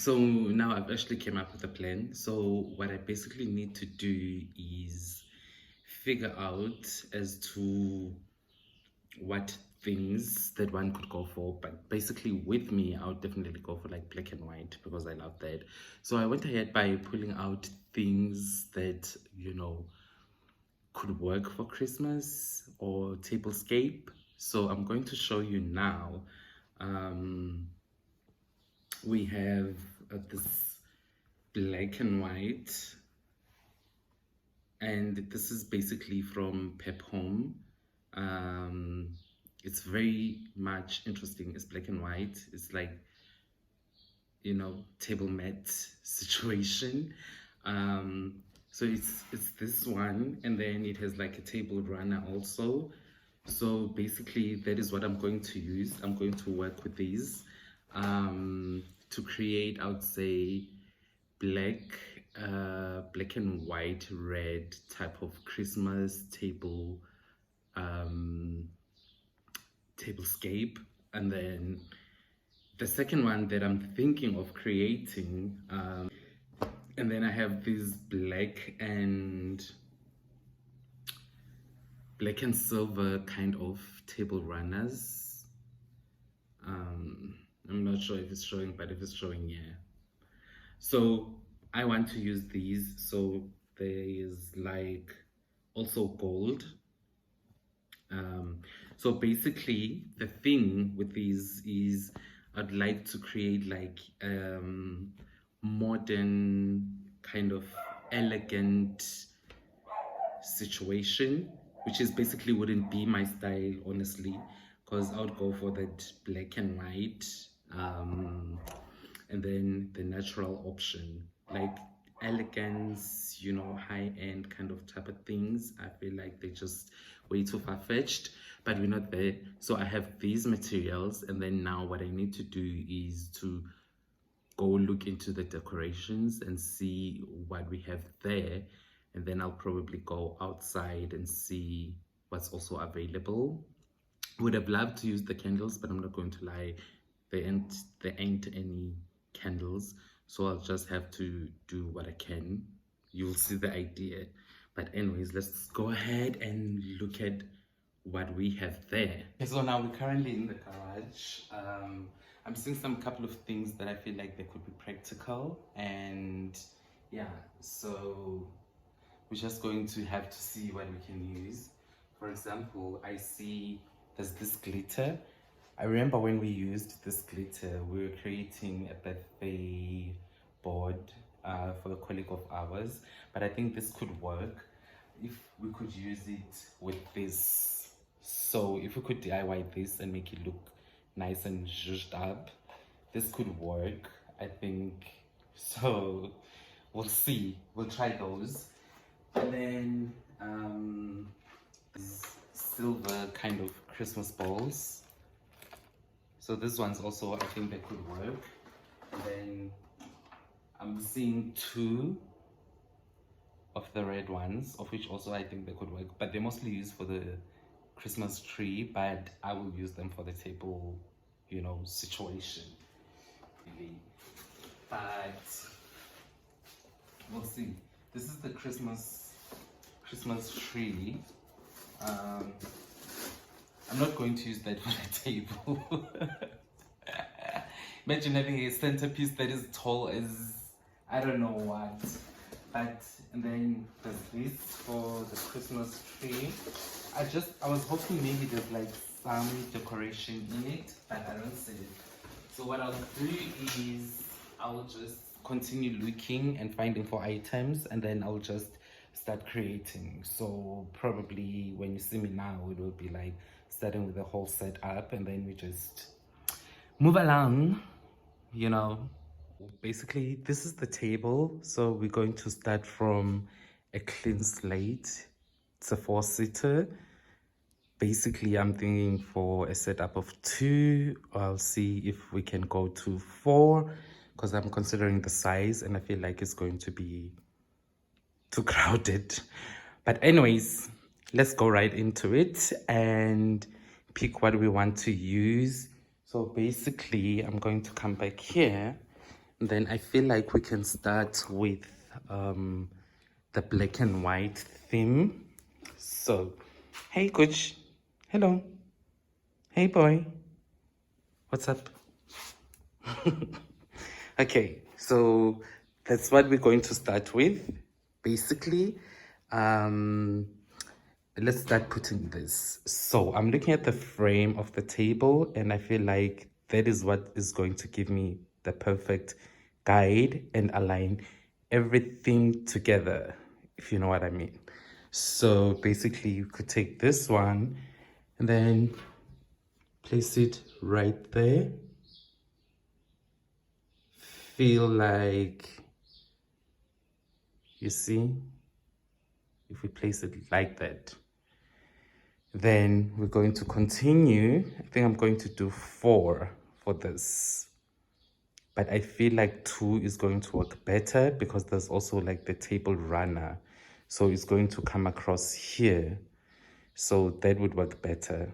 So now I've actually came up with a plan. So what I basically need to do is figure out as to what things that one could go for. But basically with me, I would definitely go for like black and white because I love that. So I went ahead by pulling out things that, could work for Christmas or tablescape. So I'm going to show you now. Um, we have this black and white, and this is basically from Pep Home. It's very much interesting. It's black and white. It's like, table mat situation. So it's this one, and then it has like a table runner also. So basically that is what I'm going to use. I'm going to work with these to create, I would say, black black and white red type of Christmas tablescape. And then the second one that I'm thinking of creating, and then I have these black and silver kind of table runners. I'm not sure if it's showing, but if it's showing, yeah. So I want to use these. So there is like also gold. So basically the thing with these is I'd like to create like modern kind of elegant situation, which is basically wouldn't be my style, honestly, because I would go for that black and white, and then the natural option, like elegance, high-end kind of type of things. I feel like they're just way too far-fetched, but we're not there. So I have these materials, and then now what I need to do is to go look into the decorations and see what we have there, and then I'll probably go outside and see what's also available. Would have loved to use the candles, but I'm not going to lie, there ain't any candles, so I'll just have to do what I can. You'll see the idea. But anyways, let's go ahead and look at what we have there. Okay, so now we're currently in the garage. I'm seeing some couple of things that I feel like they could be practical, and yeah, so we're just going to have to see what we can use. For example, I see there's this glitter. I remember when we used this glitter, we were creating a birthday board for a colleague of ours, but I think this could work if we could use it with this. So if we could DIY this and make it look nice and zhuzhed up, this could work, I think. So we'll see, we'll try those. And then silver kind of Christmas balls. So this one's also, I think, that could work. And then I'm seeing 2 of the red ones, of which also I think they could work, but they're mostly used for the Christmas tree, but I will use them for the table, situation. But we'll see. This is the Christmas tree. I'm not going to use that for the table. Imagine having a centerpiece that is tall as I don't know what. But and then there's this for the Christmas tree. I was hoping maybe there's like some decoration in it, but I don't see it. So what I'll do is I'll just continue looking and finding for items, and then I'll just start creating. So probably when you see me now, it will be like starting with the whole setup, and then we just move along, Basically, this is the table. So we're going to start from a clean slate. It's a 4-seater. Basically, I'm thinking for a setup of 2. I'll see if we can go to 4, because I'm considering the size and I feel like it's going to be too crowded. But anyways, let's go right into it and pick what we want to use. So basically, I'm going to come back here Then I feel like we can start with the black and white theme. So, hey coach, hello, hey boy, what's up? Okay, so that's what we're going to start with. Basically, um, let's start putting this. So I'm looking at the frame of the table, and I feel like that is what is going to give me the perfect guide and align everything together, if you know what I mean. So basically, you could take this one and then place it right there. Feel like, you see, if we place it like that, then we're going to continue. I think I'm going to do 4 for this, but I feel like 2 is going to work better because there's also like the table runner, so it's going to come across here, so that would work better.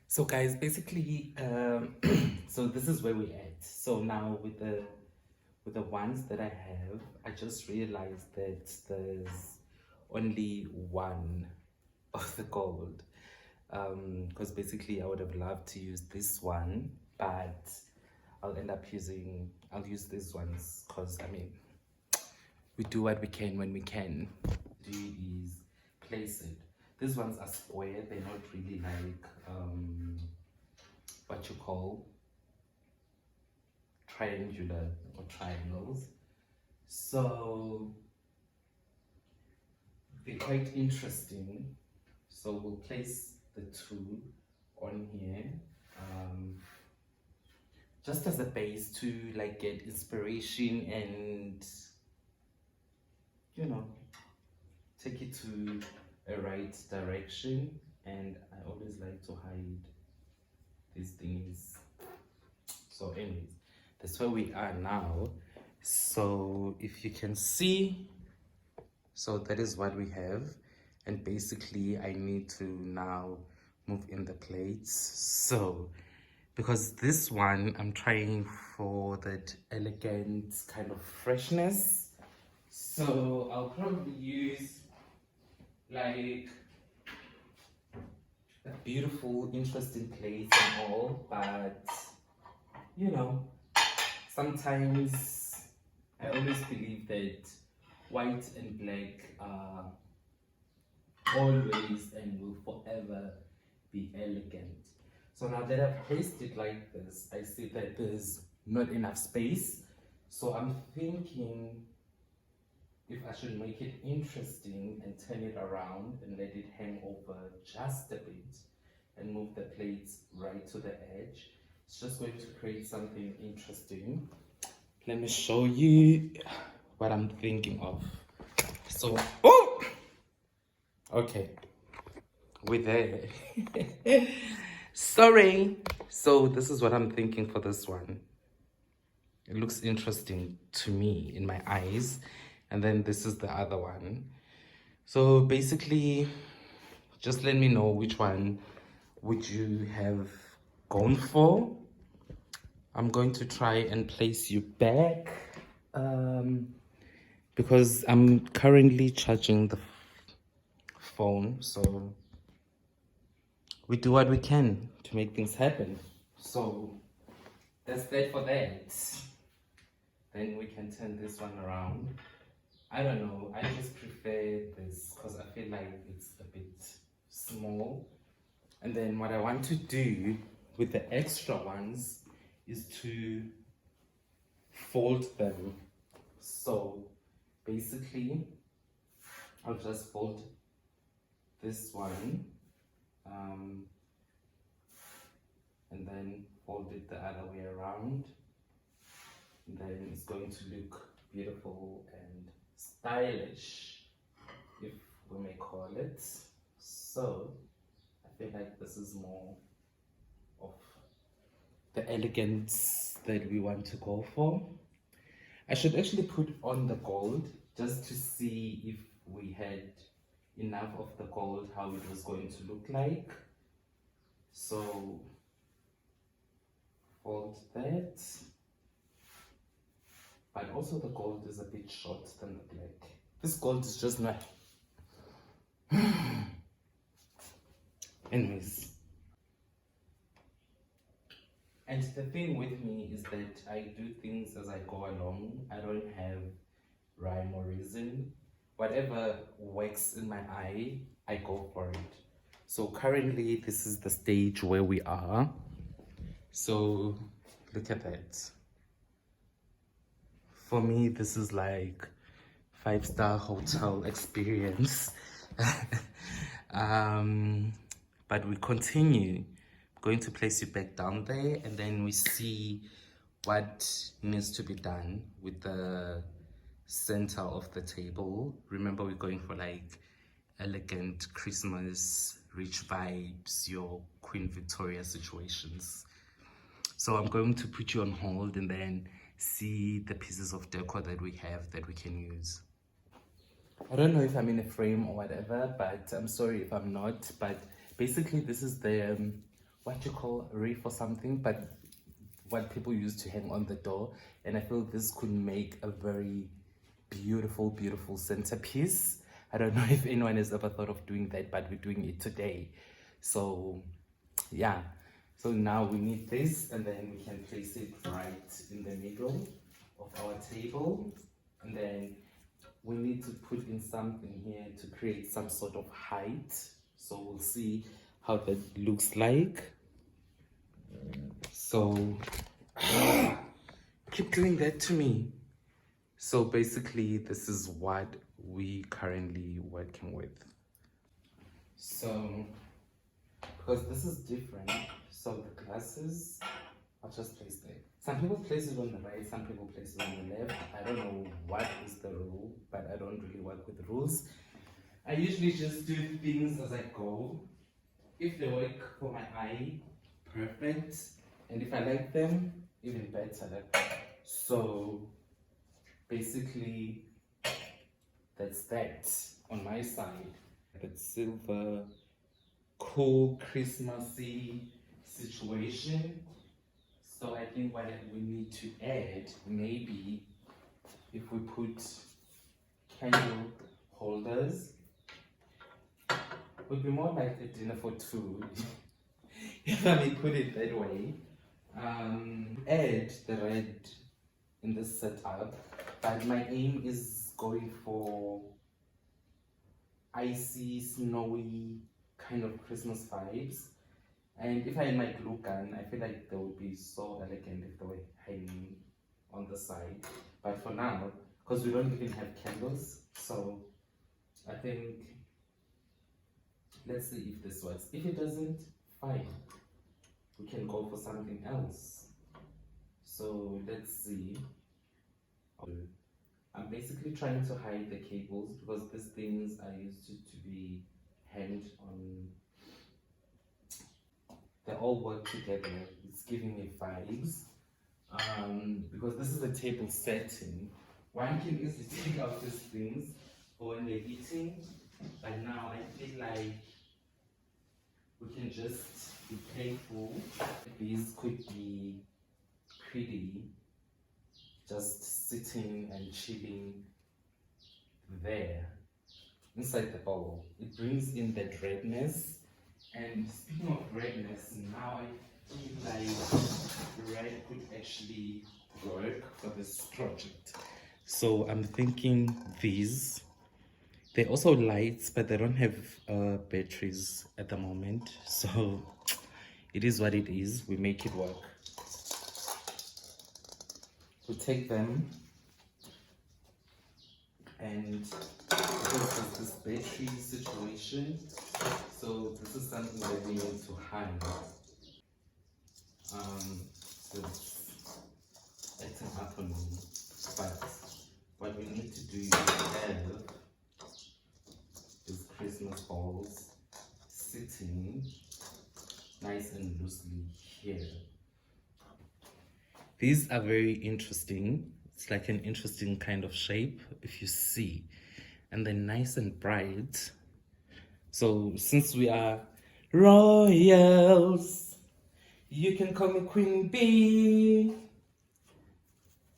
So guys, basically, so this is where we're at. So now with the with the ones that I have, I just realized that there's only one of the gold. Because basically I would have loved to use this one, but I'll use these ones because I mean, we do what we can when we can. Do is place it. These ones are square, they're not really like what you call triangular or triangles. So they're quite interesting. So we'll place the two on here just as a base to like get inspiration and you know take it to a right direction. And I always like to hide these things. So anyways, that's where we are now. So if you can see, so that is what we have. And basically I need to now move in the plates. So because this one I'm trying for that elegant kind of freshness, so I'll probably use like a beautiful interesting plate and all, but you know, sometimes I always believe that white and black are always and will forever be elegant. So now that I've placed it like this, I see that there's not enough space. So I'm thinking if I should make it interesting and turn it around and let it hang over just a bit and move the plates right to the edge. It's just going to create something interesting. Let me show you what I'm thinking of. So, oh! Okay, we're there. Sorry. So this is what I'm thinking for this one. It looks interesting to me in my eyes. And then this is the other one. So basically, just let me know which one would you have gone for. I'm going to try and place you back because I'm currently charging the phone. So we do what we can to make things happen. So that's that for that. Then we can turn this one around. I don't know, I just prefer this because I feel like it's a bit small. And then what I want to do with the extra ones is to fold them. So basically, I'll just fold this one and then fold it the other way around. And then it's going to look beautiful and stylish, if we may call it. So I feel like this is more of the elegance that we want to go for. I should actually put on the gold just to see if we had enough of the gold, how it was going to look like. So fold that. But also the gold is a bit short than the black. This gold is just not. Anyways. And the thing with me is that I do things as I go along. I don't have rhyme or reason. Whatever works in my eye, I go for it. So currently this is the stage where we are. So look at that. For me, this is like 5-star hotel experience. But we continue. I'm going to place you back down there and then we see what needs to be done with the center of the table. Remember, we're going for like elegant Christmas, rich vibes, your Queen Victoria situations. So I'm going to put you on hold and then see the pieces of decor that we have that we can use. I don't know if I'm in a frame or whatever, but I'm sorry if I'm not. But basically this is the, what you call reef or something, but what people used to hang on the door, and I feel this could make a very beautiful centerpiece. I don't know if anyone has ever thought of doing that, but we're doing it today. So yeah, so now we need this, and then we can place it right in the middle of our table, and then we need to put in something here to create some sort of height. So we'll see how that looks like. So keep doing that to me. So basically this is what we currently working with. So because this is different, so the glasses I'll just place there. Some people place it on the right, some people place it on the left. I don't know what is the rule, but I don't really work with rules. I usually just do things as I go. If they work for my eye, perfect. And if I like them, even better. So basically, that's that on my side. That silver, cool, Christmassy situation. So I think what we need to add, maybe if we put candle holders, would be more like a dinner for two, if I may put it that way. Add the red in this setup, but my aim is going for icy, snowy kind of Christmas vibes. And if I had my glue gun, I feel like they would be so elegant if they were hanging on the side. But for now, because we don't even have candles, so I think let's see if this works. If it doesn't, fine. We can go for something else. So let's see. I'm basically trying to hide the cables because these things are used to be hanged on. They all work together. It's giving me vibes. Because this is a table setting. One can easily take out these things for when they're eating. But now I feel like we can just be playful. These could be pretty, just sitting and chilling there inside the bowl. It brings in that redness. And speaking of redness, now I feel like red could actually work for this project. So I'm thinking these. They're also lights, but they don't have batteries at the moment. So it is what it is. We make it work. We take them, and because of this battery situation, so this is something that we need to hide. So it's acting up on me. But what we need to do is have these Christmas balls sitting nice and loosely here. These are very interesting. It's like an interesting kind of shape, if you see. And they're nice and bright. So since we are royals, you can call me Queen Bee,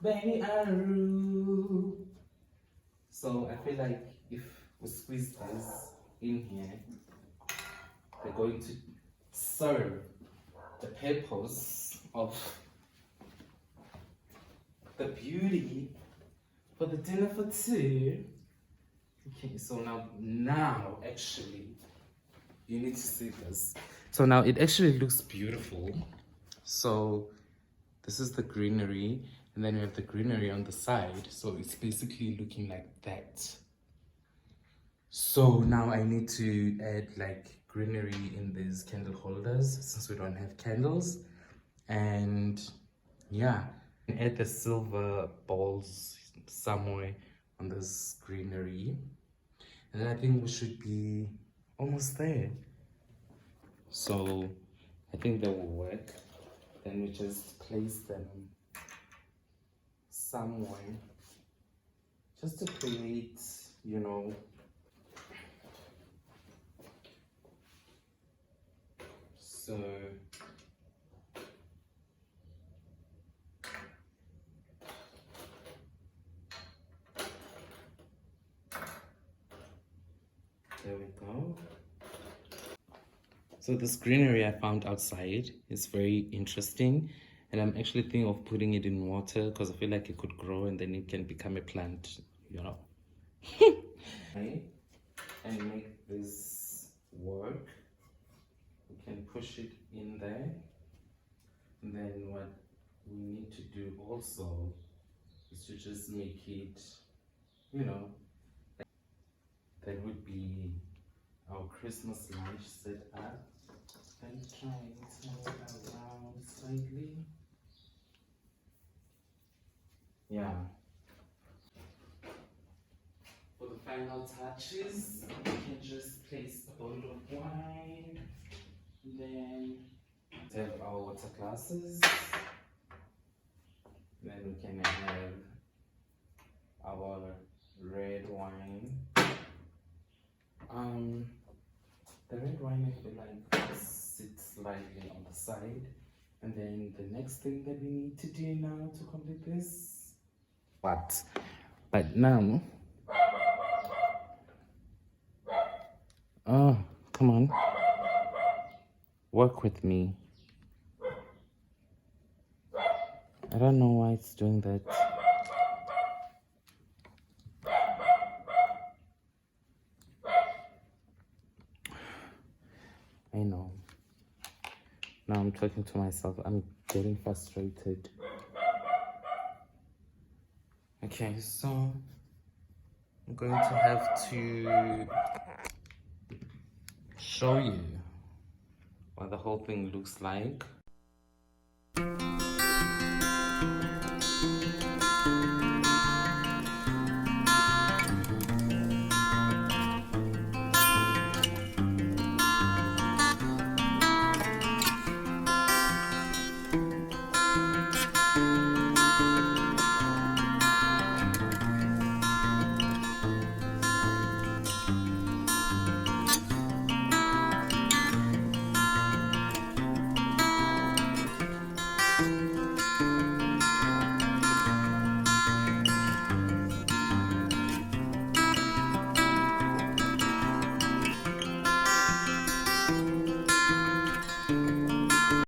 Baby Aru. So I feel like if we squeeze this in here, they're going to serve the purpose of the beauty for the dinner for two. Okay, so now actually you need to see this. So now it actually looks beautiful. So this is the greenery, and then we have the greenery on the side. So it's basically looking like that. So now I need to add like greenery in these candle holders since we don't have candles. And yeah, add the silver balls somewhere on this greenery. And then I think we should be almost there. So I think that will work. Then we just place them somewhere just to create, you know, so So this greenery I found outside is very interesting, and I'm actually thinking of putting it in water because I feel like it could grow and then it can become a plant, you know. Okay, and make this work. We can push it in there, and then what we need to do also is to just make it, you know, that would be our Christmas lunch set up. And try and turn it around slightly. Yeah. For the final touches, we can just place a bottle of wine. Then have our water glasses. Then we can have our red wine. The red wine I feel like sits slightly on the side. And then the next thing that we need to do now to complete this. What? But now. Oh, come on. Work with me. I don't know why it's doing that. I know. Now I'm talking to myself. I'm getting frustrated. Okay, so I'm going to have to show you what the whole thing looks like.